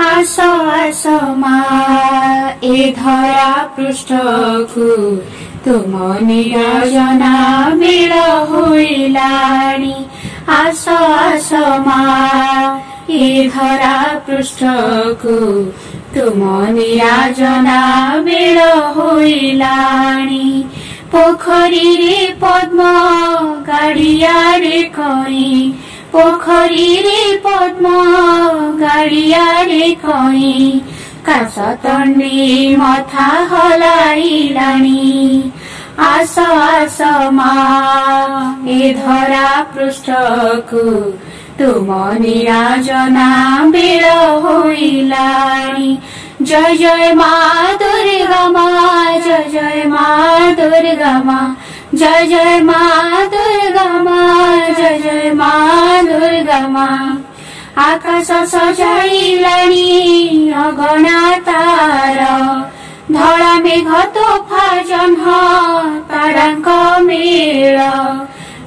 आस आसमा ए धरा पृष्ठको तुम नियोजना मेल होइलानी। आस आसमा ए धरा पृष्ठको तुम नियोजना मेल होइलानी। पोखरी रे पद्म गाडिया रे कई, पोखरी रे पद्म गाडिया रे कई, कासतण्डी मथा हलाइलानी। आस आसमा ए धरा पृष्ठको तुम नियोजना मेल होइलानी। जय जय माँ दुर्गा माँ, जय जय माँ दुर्गा माँ, जय जय माँ दुर्गा माँ, जय जय माँ दुर्गा माँ। आकाश सजाइलानी अगणा तार, धड़ा मेघ तोफा जह्न तारांक मेल।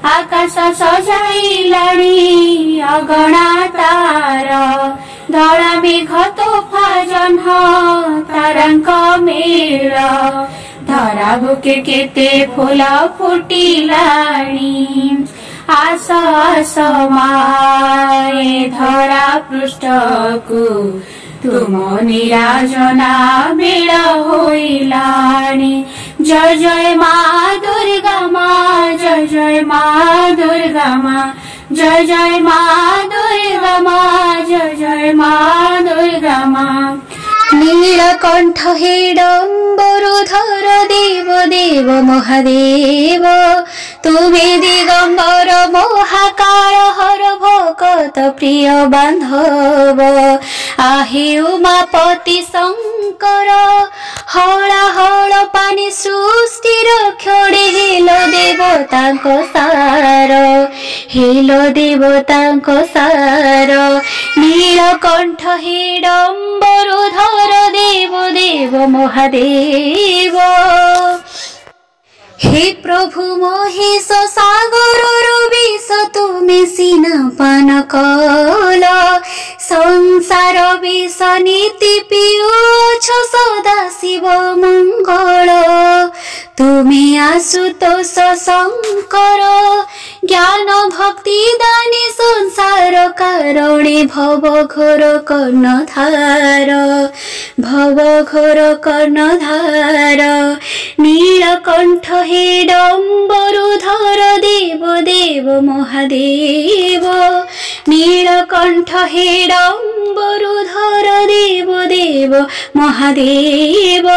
आकाश सजाइलानी अगणा तार, धड़ा मेघ तोफा जह्न तारांक मेल। धरा बुके केते फूल फुटिलानी। आस आसमा ए धरा पृष्ठको तुम नियोजना मेल होइलानी। जय जय माँ दुर्गा माँ, जय जय माँ दुर्गा माँ, जय जय माँ दुर्गा माँ, जय जय माँ दुर्गा माँ। नीलकण्ठ हेडम्बरुधर देव देव महादेव, तुमे दिगम्बर महाकाल हर भक्त प्रिय बान्धव। आहे उमापति शंकर हलाहल पानी सृष्टि रक्षणे हेलो देवतांक सार, हेलो देवतांक सार। नीलकण्ठ हेडम्बरुधर देव देव महादेव। हे प्रभु महेश सागर विष तुमे सिना पान कल, संसार विष नीति पियुछ सदा शिव मंगल। तुमे आशुतोष शंकर ज्ञान भक्ति दानी, संसार कारणे भव घोर कर्णधार, भव घोर कर्णधार। नीलकण्ठ हेडम्बरुधर देव देव महादेव, नीलकण्ठ हेडम्बरुधर देव देव महादेव।